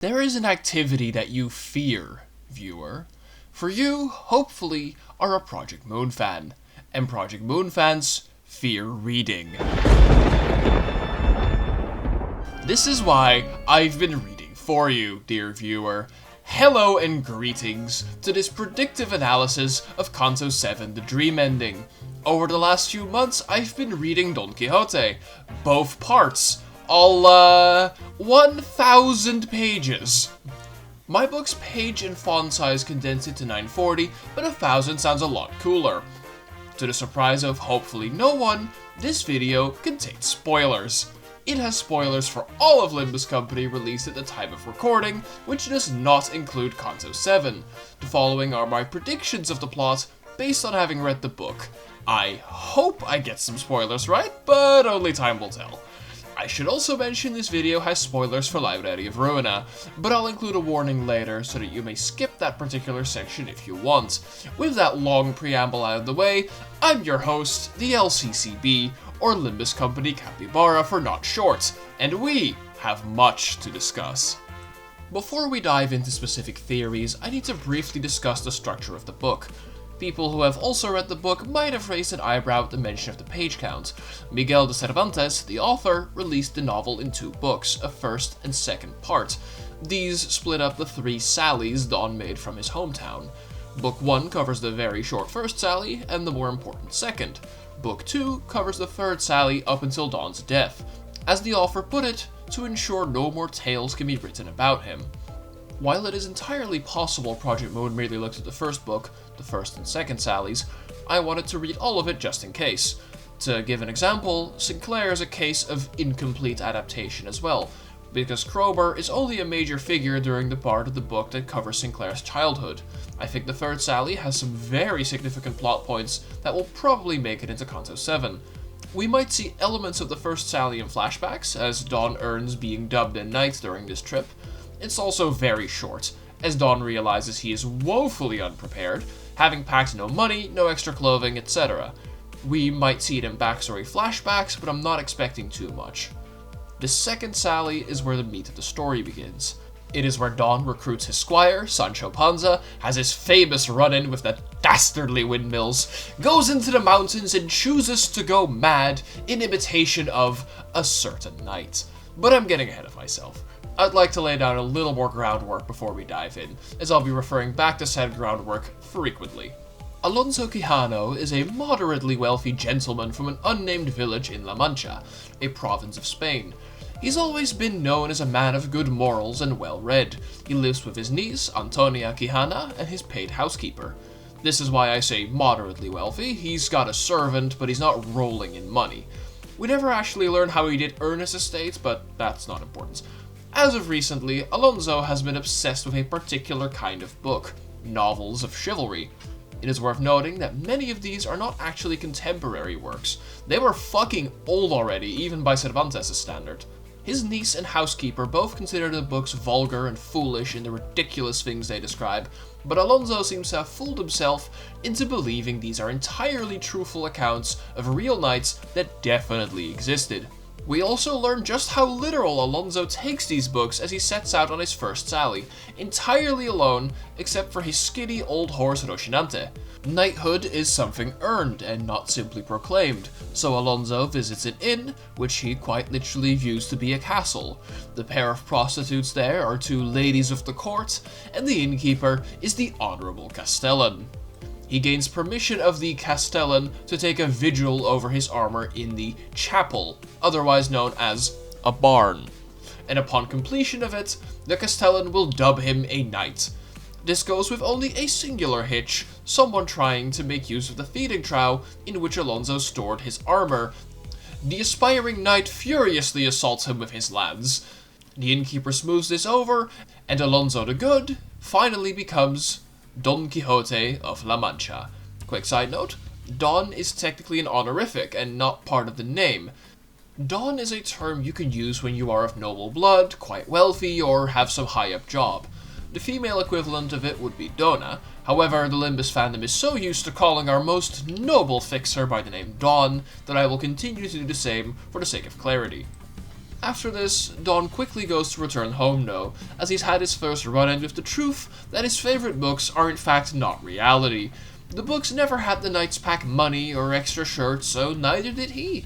There is an activity that you fear, viewer. For you, hopefully, are a Project Moon fan. And Project Moon fans fear reading. This is why I've been reading for you, dear viewer. Hello and greetings to this predictive analysis of Canto 7, The Dream Ending. Over the last few months, I've been reading Don Quixote, both parts, all 1,000 pages. My book's page and font size condensed it to 940, but 1,000 sounds a lot cooler. To the surprise of hopefully no one, this video contains spoilers. It has spoilers for all of Limbus Company released at the time of recording, which does not include Canto 7. The following are my predictions of the plot, based on having read the book. I hope I get some spoilers right, but only time will tell. I should also mention this video has spoilers for Library of Ruina, but I'll include a warning later so that you may skip that particular section if you want. With that long preamble out of the way, I'm your host, the LCCB, or Limbus Company Capybara for not short, and we have much to discuss. Before we dive into specific theories, I need to briefly discuss the structure of the book. People who have also read the book might have raised an eyebrow at the mention of the page count. Miguel de Cervantes, the author, released the novel in 2 books, a first and second part. These split up the 3 sallies Don made from his hometown. Book 1 covers the very short first sally and the more important second. Book 2 covers the third sally up until Don's death, as the author put it, to ensure no more tales can be written about him. While it is entirely possible Project Moon merely looked at the first book, the first and second sallies, I wanted to read all of it just in case. To give an example, Sinclair is a case of incomplete adaptation as well, because Krober is only a major figure during the part of the book that covers Sinclair's childhood. I think the third sally has some very significant plot points that will probably make it into Canto 7. We might see elements of the first sally in flashbacks, as Don earns being dubbed a knight during this trip. It's also very short, as Don realizes he is woefully unprepared, having packed no money, no extra clothing, etc. We might see it in backstory flashbacks, but I'm not expecting too much. The second sally is where the meat of the story begins. It is where Don recruits his squire, Sancho Panza, has his famous run-in with the dastardly windmills, goes into the mountains and chooses to go mad in imitation of a certain knight. But I'm getting ahead of myself. I'd like to lay down a little more groundwork before we dive in, as I'll be referring back to said groundwork frequently. Alonso Quijano is a moderately wealthy gentleman from an unnamed village in La Mancha, a province of Spain. He's always been known as a man of good morals and well-read. He lives with his niece, Antonia Quijana, and his paid housekeeper. This is why I say moderately wealthy. He's got a servant, but he's not rolling in money. We never actually learn how he did earn his estate, but that's not important. As of recently, Alonso has been obsessed with a particular kind of book, novels of chivalry. It is worth noting that many of these are not actually contemporary works. They were fucking old already, even by Cervantes' standard. His niece and housekeeper both consider the books vulgar and foolish in the ridiculous things they describe, but Alonso seems to have fooled himself into believing these are entirely truthful accounts of real knights that definitely existed. We also learn just how literal Alonso takes these books as he sets out on his first sally, entirely alone except for his skinny old horse Rocinante. Knighthood is something earned and not simply proclaimed, so Alonso visits an inn, which he quite literally views to be a castle. The pair of prostitutes there are 2 ladies of the court, and the innkeeper is the Honorable Castellan. He gains permission of the Castellan to take a vigil over his armor in the chapel, otherwise known as a barn. And upon completion of it, the Castellan will dub him a knight. This goes with only a singular hitch, someone trying to make use of the feeding trough in which Alonso stored his armor. The aspiring knight furiously assaults him with his lance. The innkeeper smooths this over, and Alonso the Good finally becomes Don Quixote of La Mancha. Quick side note, Don is technically an honorific and not part of the name. Don is a term you can use when you are of noble blood, quite wealthy, or have some high-up job. The female equivalent of it would be Donna. However, the Limbus fandom is so used to calling our most noble fixer by the name Don that I will continue to do the same for the sake of clarity. After this, Don quickly goes to return home though, as he's had his first run-in with the truth that his favorite books are in fact not reality. The books never had the knights pack money or extra shirts, so neither did he.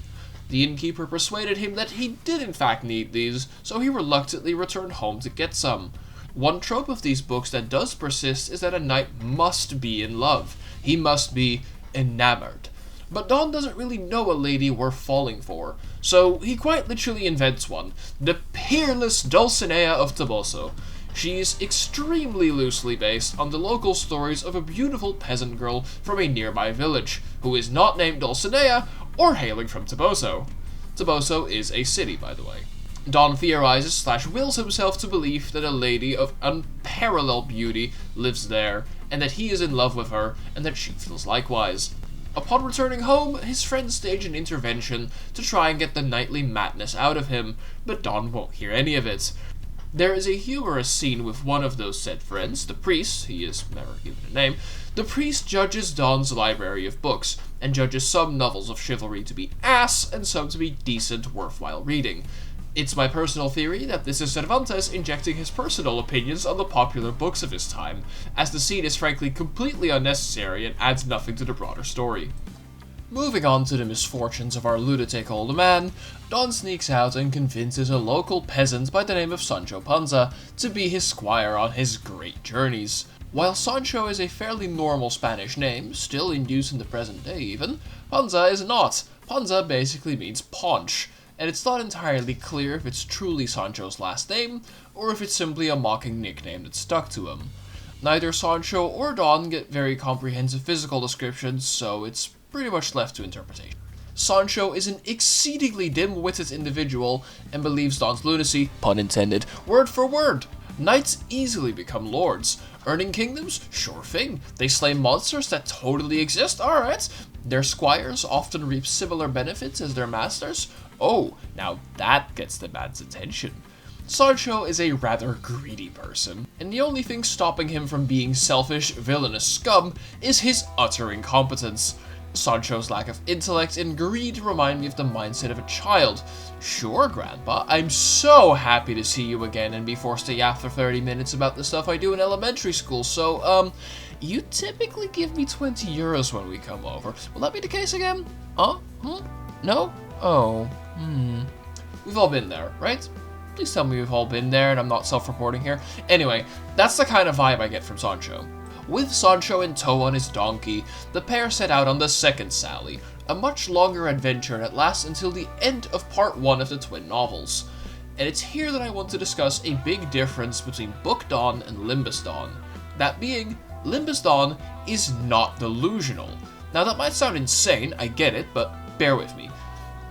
The innkeeper persuaded him that he did in fact need these, so he reluctantly returned home to get some. One trope of these books that does persist is that a knight must be in love. He must be enamored. But Don doesn't really know a lady worth falling for, so he quite literally invents one, the peerless Dulcinea of Toboso. She's extremely loosely based on the local stories of a beautiful peasant girl from a nearby village, who is not named Dulcinea or hailing from Toboso. Toboso is a city, by the way. Don theorizes / wills himself to believe that a lady of unparalleled beauty lives there, and that he is in love with her, and that she feels likewise. Upon returning home, his friends stage an intervention to try and get the knightly madness out of him, but Don won't hear any of it. There is a humorous scene with one of those said friends, the priest, he is never given a name. The priest judges Don's library of books, and judges some novels of chivalry to be ass, and some to be decent, worthwhile reading. It's my personal theory that this is Cervantes injecting his personal opinions on the popular books of his time, as the scene is frankly completely unnecessary and adds nothing to the broader story. Moving on to the misfortunes of our lunatic old man, Don sneaks out and convinces a local peasant by the name of Sancho Panza to be his squire on his great journeys. While Sancho is a fairly normal Spanish name, still in use in the present day even, Panza is not. Panza basically means paunch, and it's not entirely clear if it's truly Sancho's last name, or if it's simply a mocking nickname that stuck to him. Neither Sancho or Don get very comprehensive physical descriptions, so it's pretty much left to interpretation. Sancho is an exceedingly dim-witted individual, and believes Don's lunacy, pun intended, word for word. Knights easily become lords. Earning kingdoms? Sure thing. They slay monsters that totally exist? Alright. Their squires often reap similar benefits as their masters? Oh, now that gets the man's attention. Sancho is a rather greedy person, and the only thing stopping him from being selfish, villainous scum is his utter incompetence. Sancho's lack of intellect and greed remind me of the mindset of a child. Sure, Grandpa, I'm so happy to see you again and be forced to yap for 30 minutes about the stuff I do in elementary school, so, you typically give me 20 euros when we come over. Will that be the case again? Huh? No? Oh. We've all been there, right? Please tell me we've all been there and I'm not self-reporting here. Anyway, that's the kind of vibe I get from Sancho. With Sancho in tow on his donkey, the pair set out on the second sally, a much longer adventure that lasts until the end of part 1 of the twin novels. And it's here that I want to discuss a big difference between Book Dawn and Limbus Dawn. That being, Limbus Dawn is not delusional. Now that might sound insane, I get it, but bear with me.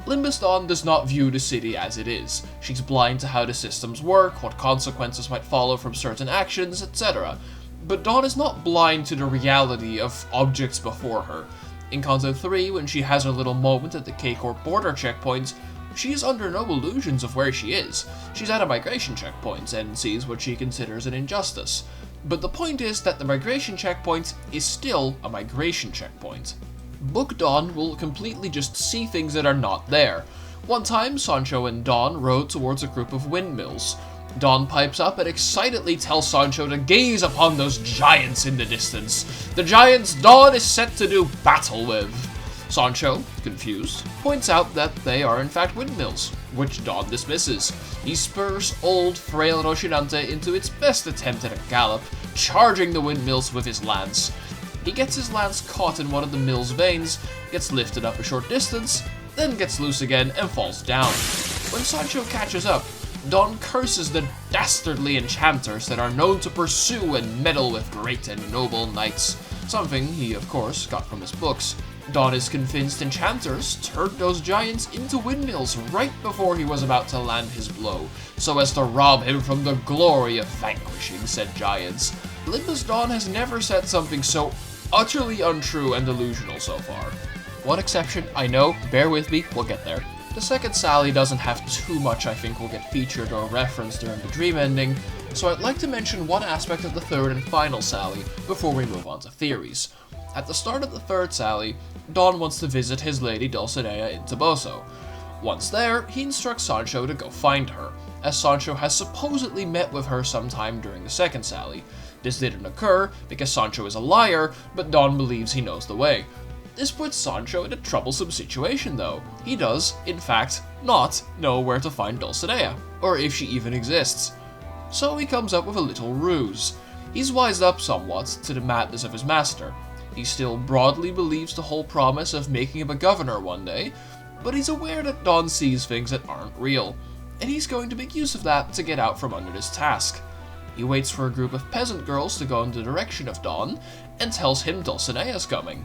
Limbus Dawn does not view the city as it is. She's blind to how the systems work, what consequences might follow from certain actions, etc. But Dawn is not blind to the reality of objects before her. In Canto 3, when she has her little moment at the K-Corp border checkpoint, she is under no illusions of where she is. She's at a migration checkpoint and sees what she considers an injustice. But the point is that the migration checkpoint is still a migration checkpoint. Book Dawn will completely just see things that are not there. One time, Sancho and Dawn rode towards a group of windmills. Dawn pipes up and excitedly tells Sancho to gaze upon those giants in the distance. The giants Dawn is set to do battle with. Sancho, confused, points out that they are in fact windmills, which Dawn dismisses. He spurs old, frail Rocinante into its best attempt at a gallop, charging the windmills with his lance. He gets his lance caught in one of the mill's veins, gets lifted up a short distance, then gets loose again and falls down. When Sancho catches up, Dawn curses the dastardly enchanters that are known to pursue and meddle with great and noble knights, something he, of course, got from his books. Dawn is convinced enchanters turned those giants into windmills right before he was about to land his blow, so as to rob him from the glory of vanquishing said giants. Limbus Dawn has never said something so utterly untrue and delusional so far. One exception, I know, bear with me, we'll get there. The second sally doesn't have too much I think will get featured or referenced during the dream ending, so I'd like to mention one aspect of the third and final sally before we move on to theories. At the start of the third sally, Dawn wants to visit his lady Dulcinea in Toboso. Once there, he instructs Sancho to go find her, as Sancho has supposedly met with her sometime during the second sally. This didn't occur because Sancho is a liar, but Don believes he knows the way. This puts Sancho in a troublesome situation though. He does, in fact, not know where to find Dulcinea, or if she even exists. So he comes up with a little ruse. He's wised up somewhat to the madness of his master. He still broadly believes the whole promise of making him a governor one day, but he's aware that Don sees things that aren't real, and he's going to make use of that to get out from under this task. He waits for a group of peasant girls to go in the direction of Don, and tells him Dulcinea's coming.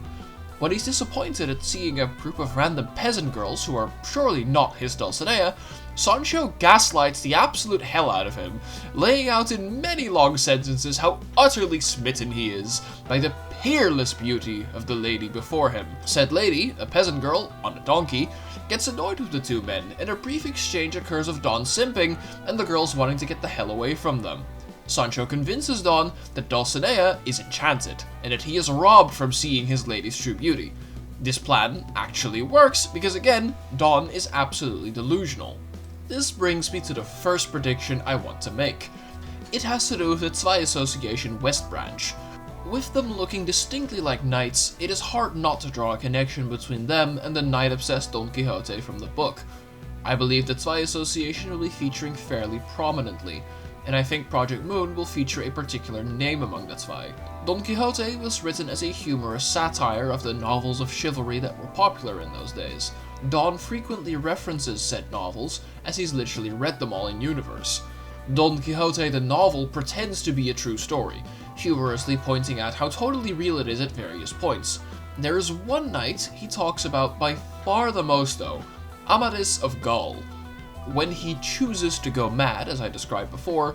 When he's disappointed at seeing a group of random peasant girls who are surely not his Dulcinea, Sancho gaslights the absolute hell out of him, laying out in many long sentences how utterly smitten he is by the peerless beauty of the lady before him. Said lady, a peasant girl on a donkey, gets annoyed with the two men, and a brief exchange occurs of Don simping and the girls wanting to get the hell away from them. Sancho convinces Don that Dulcinea is enchanted, and that he is robbed from seeing his lady's true beauty. This plan actually works because, again, Don is absolutely delusional. This brings me to the first prediction I want to make. It has to do with the Zwei Association West Branch. With them looking distinctly like knights, it is hard not to draw a connection between them and the knight-obsessed Don Quixote from the book. I believe the Zwei Association will be featuring fairly prominently, and I think Project Moon will feature a particular name among the Zwei. Don Quixote was written as a humorous satire of the novels of chivalry that were popular in those days. Don frequently references said novels, as he's literally read them all in universe. Don Quixote the novel pretends to be a true story, humorously pointing out how totally real it is at various points. There is one knight he talks about by far the most though, Amadis of Gaul. When he chooses to go mad, as I described before,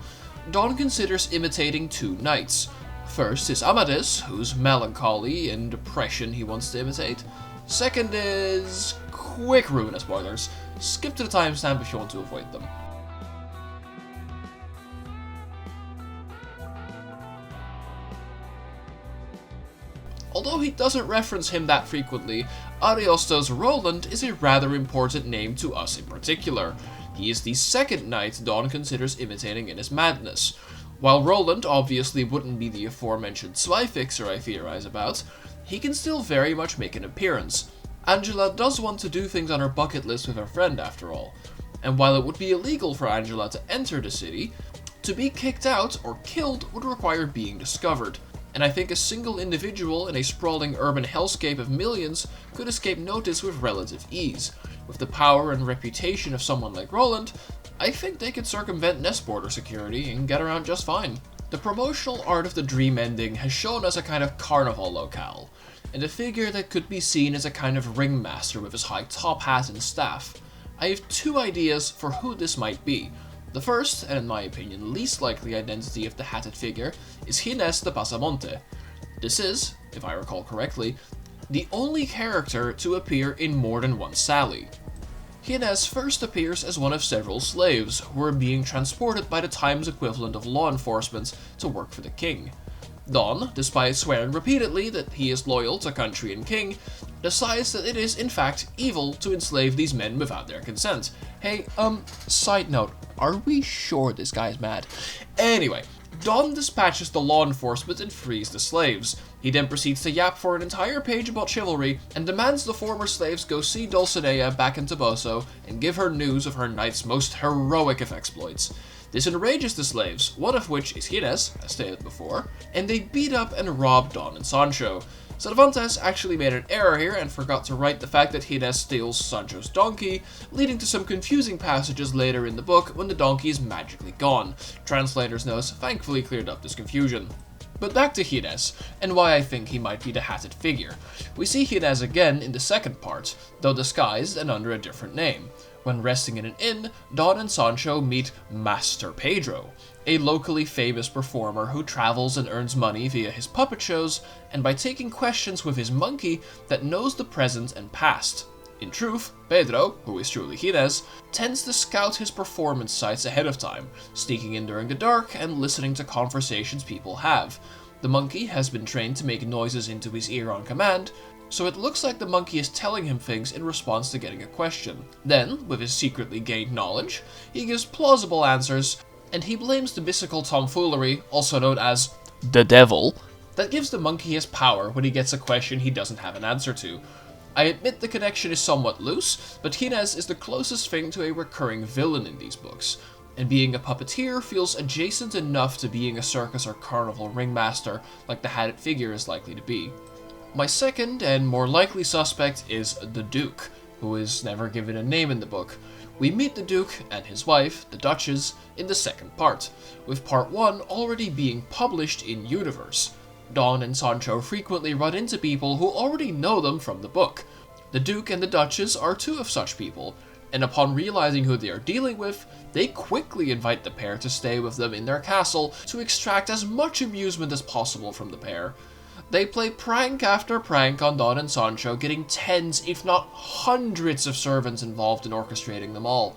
Don considers imitating two knights. First is Amadis, whose melancholy and depression he wants to imitate. Second is... quick ruinous spoilers. Skip to the timestamp if you want to avoid them. Although he doesn't reference him that frequently, Ariosto's Roland is a rather important name to us in particular. He is the second knight Don considers imitating in his madness. While Roland obviously wouldn't be the aforementioned Zweifixer I theorize about, he can still very much make an appearance. Angela does want to do things on her bucket list with her friend after all, and while it would be illegal for Angela to enter the city, to be kicked out or killed would require being discovered. And I think a single individual in a sprawling urban hellscape of millions could escape notice with relative ease. With the power and reputation of someone like Roland, I think they could circumvent Nest border security and get around just fine. The promotional art of the dream ending has shown us a kind of carnival locale, and a figure that could be seen as a kind of ringmaster with his high top hat and staff. I have two ideas for who this might be. The first, and in my opinion least likely identity of the hatted figure, is Ginés de Pasamonte. This is, if I recall correctly, the only character to appear in more than one sally. Ginés first appears as one of several slaves who are being transported by the times equivalent of law enforcement to work for the king. Don, despite swearing repeatedly that he is loyal to country and king, decides that it is in fact evil to enslave these men without their consent. Hey, side note, are we sure this guy's mad? Anyway, Don dispatches the law enforcement and frees the slaves. He then proceeds to yap for an entire page about chivalry and demands the former slaves go see Dulcinea back in Toboso and give her news of her knight's most heroic of exploits. This enrages the slaves, one of which is Ginés, as stated before, and they beat up and rob Don and Sancho. Cervantes actually made an error here and forgot to write the fact that Ginés steals Sancho's donkey, leading to some confusing passages later in the book when the donkey is magically gone. Translator's notes thankfully cleared up this confusion. But back to Ginés, and why I think he might be the hatted figure. We see Ginés again in the second part, though disguised and under a different name. When resting in an inn, Don and Sancho meet Master Pedro, a locally famous performer who travels and earns money via his puppet shows and by taking questions with his monkey that knows the present and past. In truth, Pedro, who is truly Ginés, tends to scout his performance sites ahead of time, sneaking in during the dark and listening to conversations people have. The monkey has been trained to make noises into his ear on command, so it looks like the monkey is telling him things in response to getting a question. Then, with his secretly gained knowledge, he gives plausible answers, and he blames the mystical tomfoolery, also known as the devil, that gives the monkey his power when he gets a question he doesn't have an answer to. I admit the connection is somewhat loose, but Hines is the closest thing to a recurring villain in these books, and being a puppeteer feels adjacent enough to being a circus or carnival ringmaster like the hatted figure is likely to be. My second and more likely suspect is the Duke, who is never given a name in the book. We meet the Duke and his wife, the Duchess, in the second part, with part 1 already being published in Universe. Don and Sancho frequently run into people who already know them from the book. The Duke and the Duchess are two of such people, and upon realizing who they are dealing with, they quickly invite the pair to stay with them in their castle to extract as much amusement as possible from the pair. They play prank after prank on Don and Sancho, getting tens, if not hundreds of servants involved in orchestrating them all.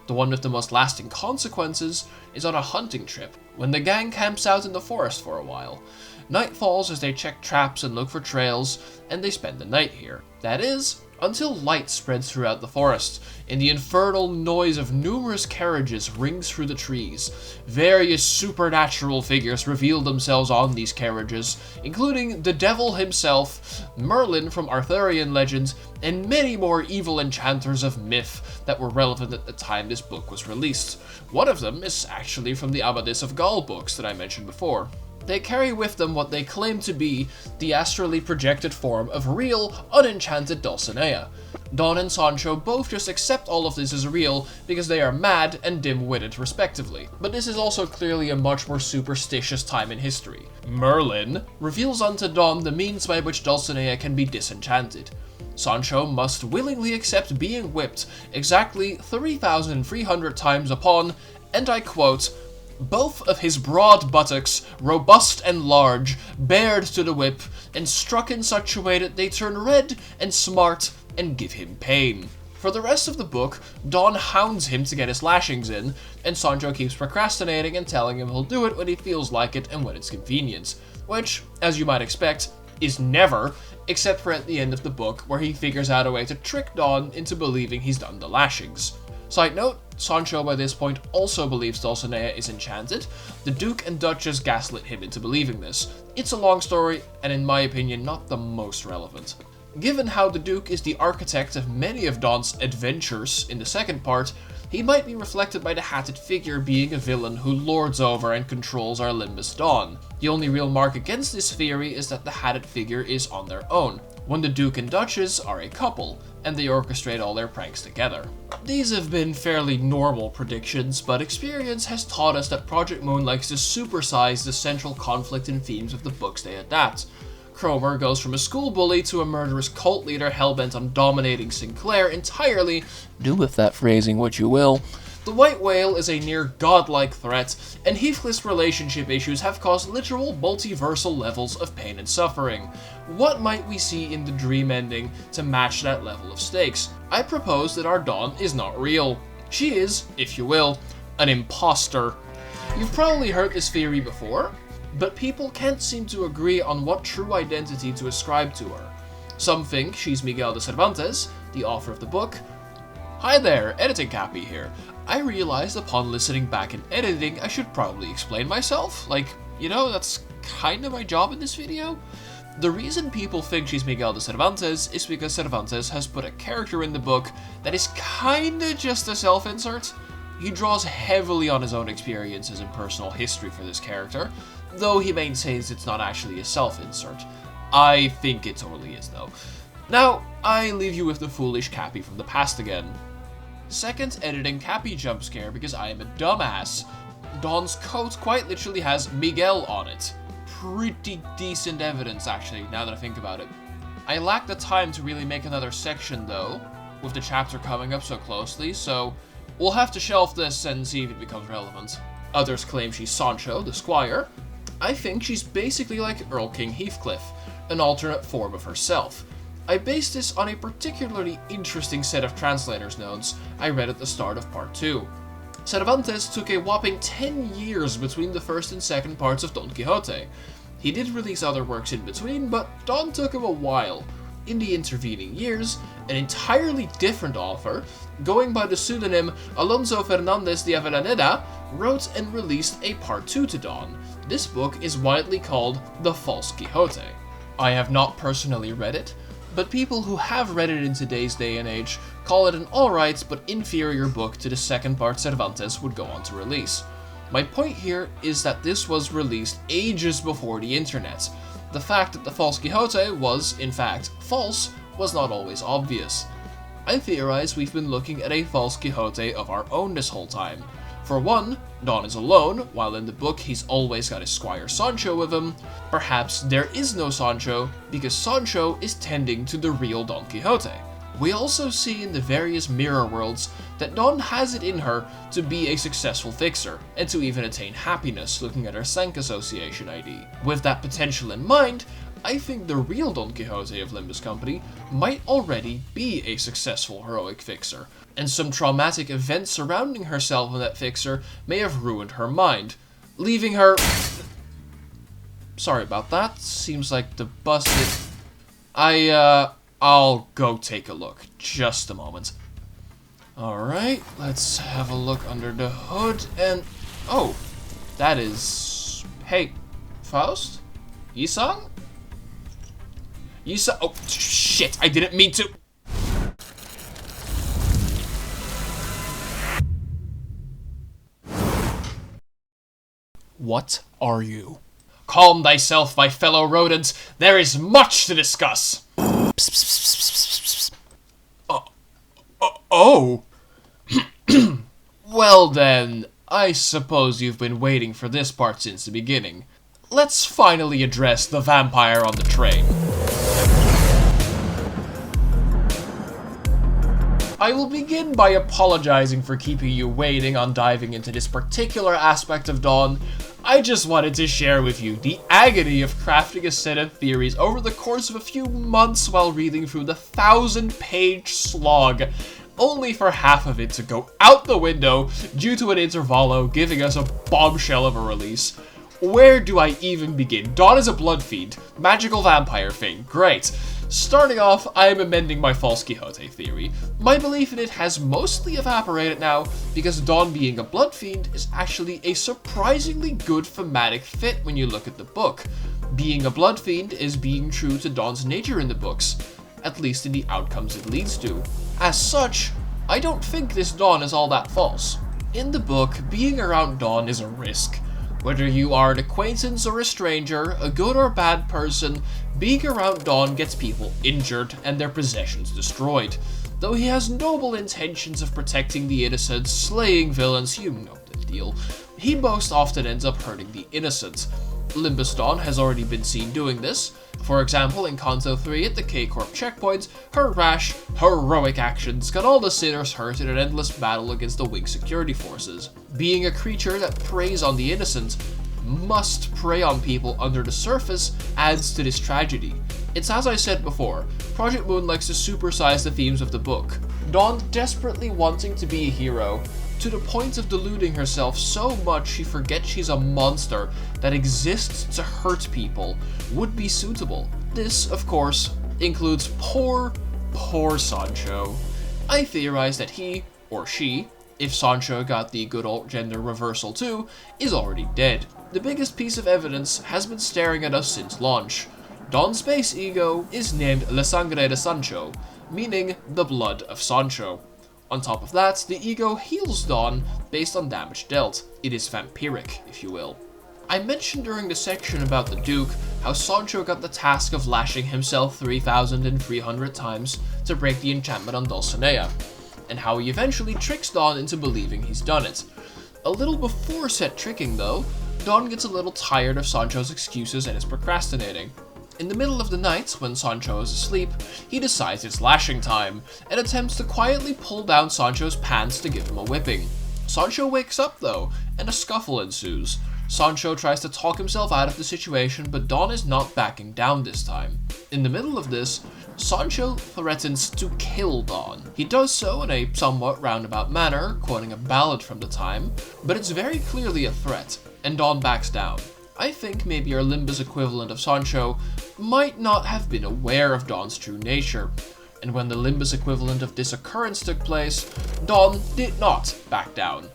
The one with the most lasting consequences is on a hunting trip, when the gang camps out in the forest for a while. Night falls as they check traps and look for trails, and they spend the night here. That is, until light spreads throughout the forest, and the infernal noise of numerous carriages rings through the trees. Various supernatural figures reveal themselves on these carriages, including the devil himself, Merlin from Arthurian legends, and many more evil enchanters of myth that were relevant at the time this book was released. One of them is actually from the Amadis of Gaul books that I mentioned before. They carry with them what they claim to be the astrally projected form of real, unenchanted Dulcinea. Don and Sancho both just accept all of this as real because they are mad and dim-witted respectively. But this is also clearly a much more superstitious time in history. Merlin reveals unto Don the means by which Dulcinea can be disenchanted. Sancho must willingly accept being whipped exactly 3,300 times upon, and I quote, both of his broad buttocks, robust and large, bared to the whip, and struck in such a way that they turn red and smart and give him pain. For the rest of the book, Don hounds him to get his lashings in, and Sancho keeps procrastinating and telling him he'll do it when he feels like it and when it's convenient. Which, as you might expect, is never, except for at the end of the book where he figures out a way to trick Don into believing he's done the lashings. Side note, Sancho by this point also believes Dulcinea is enchanted. The Duke and Duchess gaslit him into believing this. It's a long story, and in my opinion, not the most relevant. Given how the Duke is the architect of many of Don's adventures in the second part, he might be reflected by the hatted figure being a villain who lords over and controls our Limbus Dawn. The only real mark against this theory is that the hatted figure is on their own, when the Duke and Duchess are a couple, and they orchestrate all their pranks together. These have been fairly normal predictions, but experience has taught us that Project Moon likes to supersize the central conflict and themes of the books they adapt. Cromer goes from a school bully to a murderous cult leader hellbent on dominating Sinclair entirely. Do with that phrasing what you will. The White Whale is a near godlike threat, and Heathcliff's relationship issues have caused literal multiversal levels of pain and suffering. What might we see in the dream ending to match that level of stakes? I propose that our Dawn is not real. She is, if you will, an imposter. You've probably heard this theory before, but people can't seem to agree on what true identity to ascribe to her. Some think she's Miguel de Cervantes, the author of the book. Hi there, Editing Cappy here. I realized upon listening back and editing I should probably explain myself. Like, you know, that's kind of my job in this video. The reason people think she's Miguel de Cervantes is because Cervantes has put a character in the book that is kinda just a self-insert. He draws heavily on his own experiences and personal history for this character, though he maintains it's not actually a self-insert. I think it totally is, though. Now, I leave you with the foolish Cappy from the past again. Second editing Cappy jump scare because I am a dumbass. Dawn's coat quite literally has Miguel on it. Pretty decent evidence, actually, now that I think about it. I lack the time to really make another section, though, with the chapter coming up so closely, so we'll have to shelf this and see if it becomes relevant. Others claim she's Sancho, the squire. I think she's basically like Earl King Heathcliff, an alternate form of herself. I based this on a particularly interesting set of translators' notes I read at the start of part 2. Cervantes took a whopping 10 years between the first and second parts of Don Quixote. He did release other works in between, but Don took him a while. in the intervening years, an entirely different author, going by the pseudonym Alonso Fernandez de Avellaneda, wrote and released a part 2 to Dawn. This book is widely called The False Quixote. I have not personally read it, but people who have read it in today's day and age call it an alright but inferior book to the second part Cervantes would go on to release. My point here is that this was released ages before the internet. The fact that The False Quixote was, in fact, false was not always obvious. I theorize we've been looking at a False Quixote of our own this whole time. For one, Don is alone, while in the book he's always got his squire Sancho with him. Perhaps there is no Sancho, because Sancho is tending to the real Don Quixote. We also see in the various mirror worlds that Dawn has it in her to be a successful fixer, and to even attain happiness looking at her Sank Association ID. With that potential in mind, I think the real Don Quixote of Limbus Company might already be a successful heroic fixer, and some traumatic events surrounding herself and that fixer may have ruined her mind, leaving her... Sorry about that, seems like the bus is... I'll go take a look. Just a moment. Alright, let's have a look under the hood, and... Oh, that is... Hey, Faust? Yisang? Oh, shit, I didn't mean to... What are you? Calm thyself, my fellow rodent. There is much to discuss. Oh. Well then, I suppose you've been waiting for this part since the beginning. Let's finally address the vampire on the train. I will begin by apologizing for keeping you waiting on diving into this particular aspect of Dawn. I just wanted to share with you the agony of crafting a set of theories over the course of a few months while reading through the 1,000-page slog, only for half of it to go out the window due to an intervalo giving us a bombshell of a release. Where do I even begin? Dawn is a blood fiend. Magical vampire thing. Great. Starting off, I am amending my False Quixote theory. My belief in it has mostly evaporated now, because Dawn being a blood fiend is actually a surprisingly good thematic fit when you look at the book. Being a blood fiend is being true to Dawn's nature in the books, at least in the outcomes it leads to. As such, I don't think this Dawn is all that false. In the book, being around Dawn is a risk. Whether you are an acquaintance or a stranger, a good or bad person, being around Dawn gets people injured and their possessions destroyed. Though he has noble intentions of protecting the innocent, slaying villains, you know the deal, he most often ends up hurting the innocent. Limbus Dawn has already been seen doing this. For example, in Canto 3 at the K-Corp checkpoints, her rash, heroic actions got all the sinners hurt in an endless battle against the Wing security forces. Being a creature that preys on the innocent, must prey on people under the surface, adds to this tragedy. It's as I said before, Project Moon likes to supersize the themes of the book. Dawn desperately wanting to be a hero, to the point of deluding herself so much she forgets she's a monster that exists to hurt people, would be suitable. This, of course, includes poor Sancho. I theorize that he, or she, if Sancho got the good old gender reversal too, is already dead. The biggest piece of evidence has been staring at us since launch. Dawn's base ego is named La Sangre de Sancho, meaning the blood of Sancho. On top of that, the ego heals Dawn based on damage dealt. It is vampiric, if you will. I mentioned during the section about the Duke how Sancho got the task of lashing himself 3,300 times to break the enchantment on Dulcinea, and how he eventually tricks Dawn into believing he's done it. A little before said tricking though, Dawn gets a little tired of Sancho's excuses and is procrastinating. In the middle of the night, when Sancho is asleep, he decides it's lashing time, and attempts to quietly pull down Sancho's pants to give him a whipping. Sancho wakes up though, and a scuffle ensues. Sancho tries to talk himself out of the situation, but Dawn is not backing down this time. In the middle of this, Sancho threatens to kill Dawn. He does so in a somewhat roundabout manner, quoting a ballad from the time, but it's very clearly a threat, and Dawn backs down. I think maybe our Limbus equivalent of Sancho might not have been aware of Don's true nature, and when the Limbus equivalent of this occurrence took place, Don did not back down.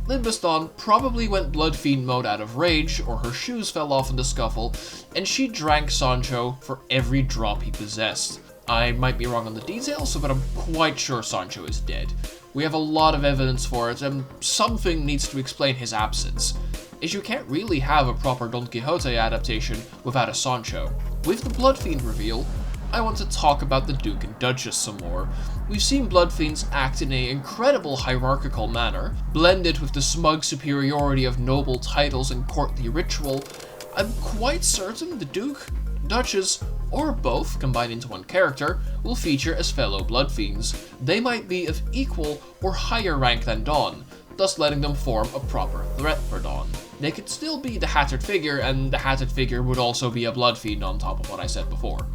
Limbus Don probably went Blood Fiend mode out of rage, or her shoes fell off in the scuffle, and she drank Sancho for every drop he possessed. I might be wrong on the details, but I'm quite sure Sancho is dead. We have a lot of evidence for it, and something needs to explain his absence, as you can't really have a proper Don Quixote adaptation without a Sancho. With the Blood Fiend reveal, I want to talk about the Duke and Duchess some more. We've seen Blood Fiends act in an incredible hierarchical manner, blended with the smug superiority of noble titles and courtly ritual. I'm quite certain the Duke, Duchess, or both combined into one character will feature as fellow Blood Fiends. They might be of equal or higher rank than Don, thus letting them form a proper threat for Don. They could still be the Hatted Figure, and the Hatted Figure would also be a Blood Fiend on top of what I said before.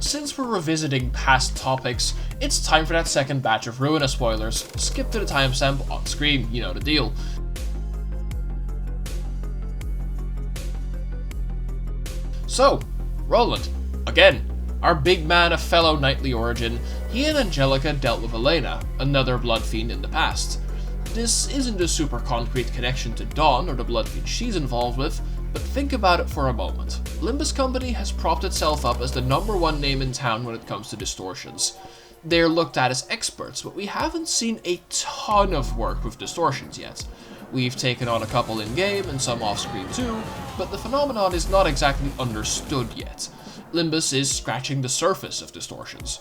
Since we're revisiting past topics, it's time for that second batch of Ruina spoilers. Skip to the timestamp on screen, you know the deal. So, Roland. Again, our big man of fellow knightly origin, he and Angelica dealt with Elena, another Blood Fiend in the past. This isn't a super concrete connection to Dawn or the Blood Fiend she's involved with, but think about it for a moment. Limbus Company has propped itself up as the #1 name in town when it comes to distortions. They're looked at as experts, but we haven't seen a ton of work with distortions yet. We've taken on a couple in-game and some off-screen too, but the phenomenon is not exactly understood yet. Limbus is scratching the surface of distortions.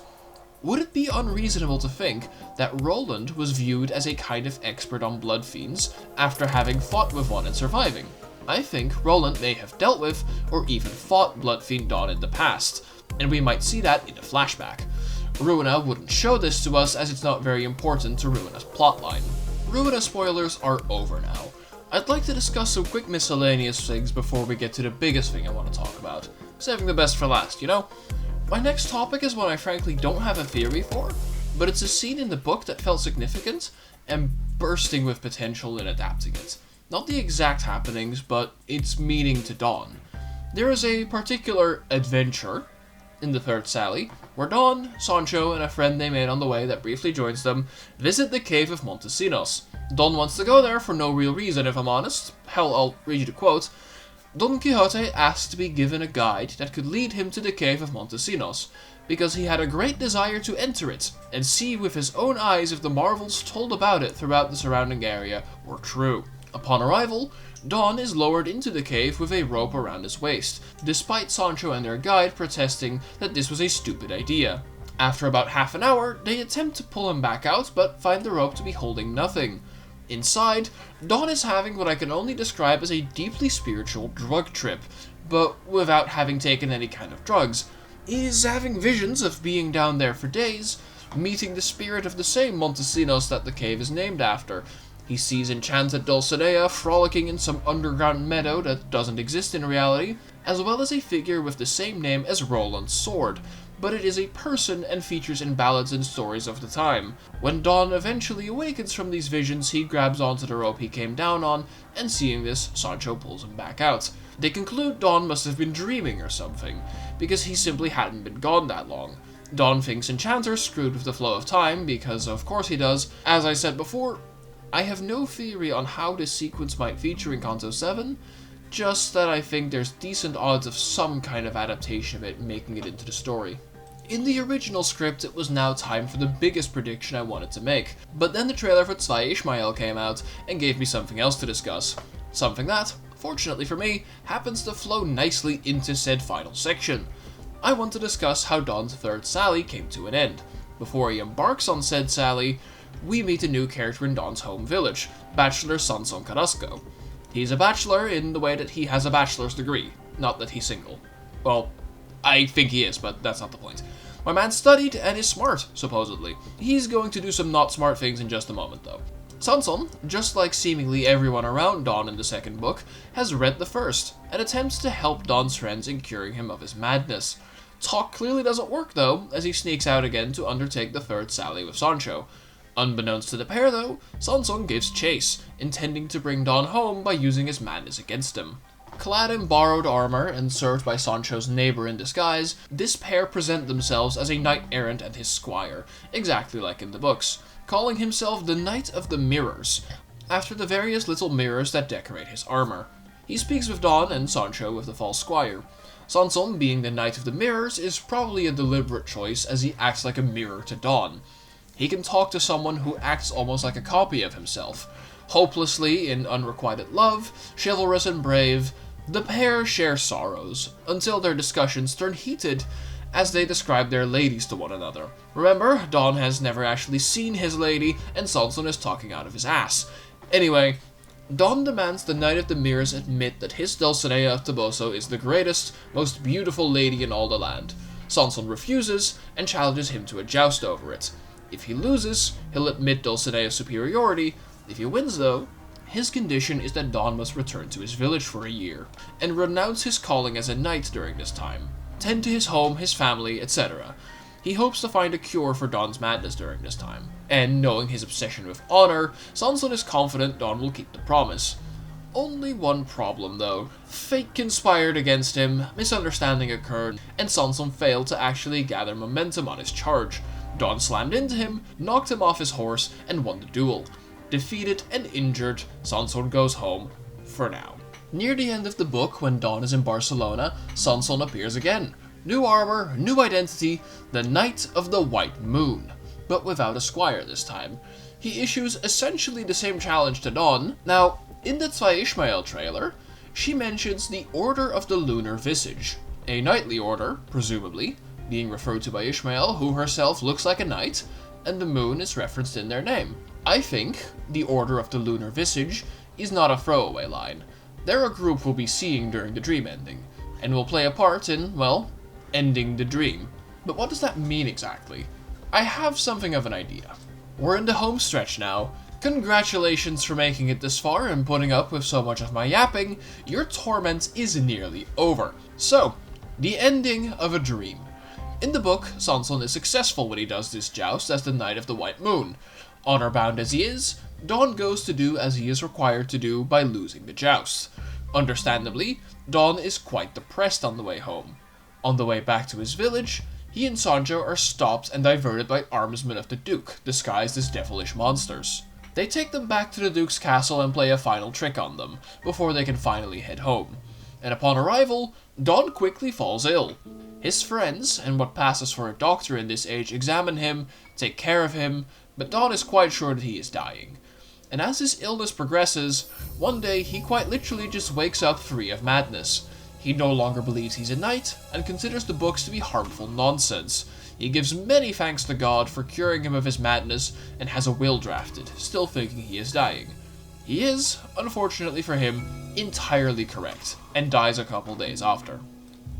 Would it be unreasonable to think that Roland was viewed as a kind of expert on Blood Fiends after having fought with one and surviving? I think Roland may have dealt with, or even fought Blood Fiend Dawn in the past, and we might see that in a flashback. Ruina wouldn't show this to us as it's not very important to Ruina's plotline. Ruina spoilers are over now. I'd like to discuss some quick miscellaneous things before we get to the biggest thing I want to talk about. Saving the best for last, you know? My next topic is one I frankly don't have a theory for, but it's a scene in the book that felt significant and bursting with potential in adapting it. Not the exact happenings, but its meaning to Dawn. There is a particular adventure in the third Sally, where Dawn, Sancho, and a friend they made on the way that briefly joins them visit the cave of Montesinos. Don wants to go there for no real reason, if I'm honest. Hell, I'll read you the quote. Don Quixote asked to be given a guide that could lead him to the cave of Montesinos, because he had a great desire to enter it, and see with his own eyes if the marvels told about it throughout the surrounding area were true. Upon arrival, Don is lowered into the cave with a rope around his waist, despite Sancho and their guide protesting that this was a stupid idea. After about half an hour, they attempt to pull him back out, but find the rope to be holding nothing. Inside, Don is having what I can only describe as a deeply spiritual drug trip, but without having taken any kind of drugs. He is having visions of being down there for days, meeting the spirit of the same Montesinos that the cave is named after. He sees enchanted Dulcinea frolicking in some underground meadow that doesn't exist in reality, as well as a figure with the same name as Roland's sword, but it is a person and features in ballads and stories of the time. When Don eventually awakens from these visions, he grabs onto the rope he came down on, and seeing this, Sancho pulls him back out. They conclude Don must have been dreaming or something, because he simply hadn't been gone that long. Don thinks Enchanter screwed with the flow of time, because of course he does. As I said before, I have no theory on how this sequence might feature in Canto 7, just that I think there's decent odds of some kind of adaptation of it making it into the story. In the original script, it was now time for the biggest prediction I wanted to make, but then the trailer for Zwei Ishmael came out and gave me something else to discuss. Something that, fortunately for me, happens to flow nicely into said final section. I want to discuss how Don's third Sally came to an end. Before he embarks on said Sally, we meet a new character in Don's home village, Bachelor Sanson Carrasco. He's a bachelor in the way that he has a bachelor's degree, not that he's single. Well, I think he is, but that's not the point. My man studied and is smart, supposedly. He's going to do some not smart things in just a moment, though. Sanson, just like seemingly everyone around Don in the second book, has read the first, and attempts to help Don's friends in curing him of his madness. Talk clearly doesn't work, though, as he sneaks out again to undertake the third Sally with Sancho. Unbeknownst to the pair, though, Sanson gives chase, intending to bring Don home by using his madness against him. Clad in borrowed armor and served by Sancho's neighbor in disguise, this pair present themselves as a knight-errant and his squire, exactly like in the books, calling himself the Knight of the Mirrors, after the various little mirrors that decorate his armor. He speaks with Don and Sancho with the false squire. Sanson, being the Knight of the Mirrors, is probably a deliberate choice as he acts like a mirror to Don. He can talk to someone who acts almost like a copy of himself. Hopelessly in unrequited love, chivalrous and brave, the pair share sorrows, until their discussions turn heated as they describe their ladies to one another. Remember, Don has never actually seen his lady, and Sanson is talking out of his ass. Anyway, Don demands the Knight of the Mirrors admit that his Dulcinea of Toboso is the greatest, most beautiful lady in all the land. Sanson refuses, and challenges him to a joust over it. If he loses, he'll admit Dulcinea's superiority. If he wins, though, his condition is that Don must return to his village for a year, and renounce his calling as a knight during this time, tend to his home, his family, etc. He hopes to find a cure for Don's madness during this time, and knowing his obsession with honor, Sanson is confident Don will keep the promise. Only one problem though. Fate conspired against him, misunderstanding occurred, and Sanson failed to actually gather momentum on his charge. Don slammed into him, knocked him off his horse, and won the duel. Defeated and injured, Sanson goes home, for now. Near the end of the book, when Don is in Barcelona, Sanson appears again. New armor, new identity, the Knight of the White Moon, but without a squire this time. He issues essentially the same challenge to Don. Now, in the Zwei Ishmael trailer, she mentions the Order of the Lunar Visage, a knightly order, presumably, being referred to by Ishmael, who herself looks like a knight, and the moon is referenced in their name. I think the Order of the Lunar Visage is not a throwaway line. They're a group we'll be seeing during the dream ending, and will play a part in, well, ending the dream. But what does that mean exactly? I have something of an idea. We're in the home stretch now. Congratulations for making it this far and putting up with so much of my yapping. Your torment is nearly over. So, the ending of a dream. In the book, Sanson is successful when he does this joust as the Knight of the White Moon. Honor-bound as he is, Don goes to do as he is required to do by losing the joust. Understandably, Don is quite depressed on the way home. On the way back to his village, he and Sancho are stopped and diverted by armsmen of the Duke, disguised as devilish monsters. They take them back to the Duke's castle and play a final trick on them, before they can finally head home. And upon arrival, Don quickly falls ill. His friends, and what passes for a doctor in this age, examine him, take care of him, but Don is quite sure that he is dying. And as his illness progresses, one day he quite literally just wakes up free of madness. He no longer believes he's a knight, and considers the books to be harmful nonsense. He gives many thanks to God for curing him of his madness, and has a will drafted, still thinking he is dying. He is, unfortunately for him, entirely correct, and dies a couple days after.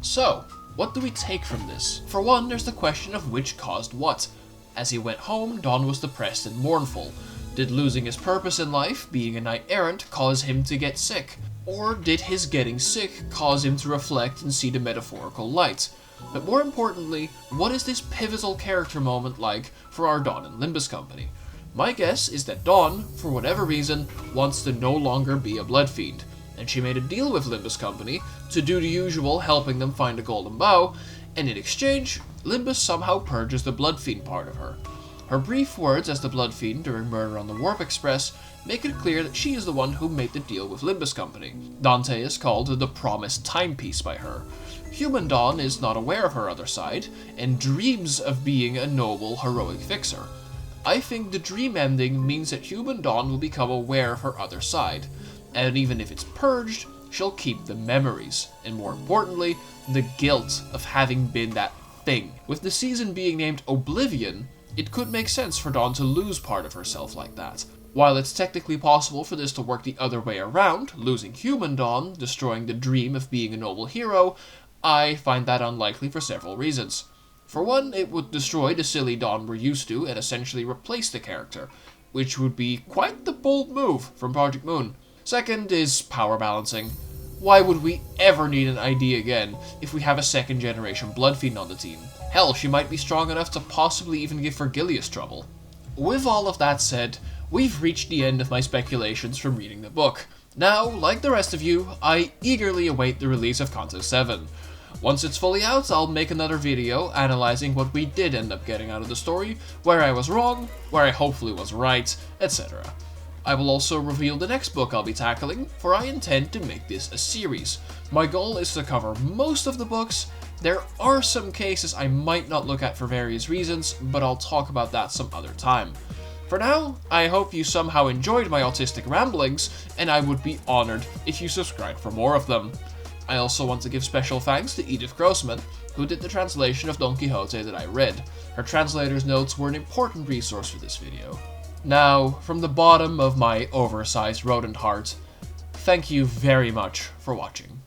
So, what do we take from this? For one, there's the question of which caused what. As he went home, Don was depressed and mournful. Did losing his purpose in life, being a knight-errant, cause him to get sick? Or did his getting sick cause him to reflect and see the metaphorical light? But more importantly, what is this pivotal character moment like for our Don and Limbus company? My guess is that Dawn, for whatever reason, wants to no longer be a blood fiend, and she made a deal with Limbus company to do the usual, helping them find a golden bow, and in exchange, Limbus somehow purges the blood fiend part of her. Her brief words as the blood fiend during Murder on the Warp Express make it clear that she is the one who made the deal with Limbus company. Dante is called the promised timepiece by her. Human Dawn is not aware of her other side, and dreams of being a noble, heroic fixer. I think the dream ending means that Human Dawn will become aware of her other side, and even if it's purged, she'll keep the memories, and more importantly, the guilt of having been that thing. With the season being named Oblivion, it could make sense for Dawn to lose part of herself like that. While it's technically possible for this to work the other way around, losing Human Dawn, destroying the dream of being a noble hero, I find that unlikely for several reasons. For one, it would destroy the silly Dawn we're used to and essentially replace the character, which would be quite the bold move from Project Moon. Second is power balancing. Why would we ever need an ID again if we have a second generation Blood Fiend on the team? Hell, she might be strong enough to possibly even give Vergilius trouble. With all of that said, we've reached the end of my speculations from reading the book. Now, like the rest of you, I eagerly await the release of Canto 7. Once it's fully out, I'll make another video analyzing what we did end up getting out of the story, where I was wrong, where I hopefully was right, etc. I will also reveal the next book I'll be tackling, for I intend to make this a series. My goal is to cover most of the books. There are some cases I might not look at for various reasons, but I'll talk about that some other time. For now, I hope you somehow enjoyed my autistic ramblings, and I would be honored if you subscribed for more of them. I also want to give special thanks to Edith Grossman, who did the translation of Don Quixote that I read. Her translator's notes were an important resource for this video. Now, from the bottom of my oversized rodent heart, thank you very much for watching.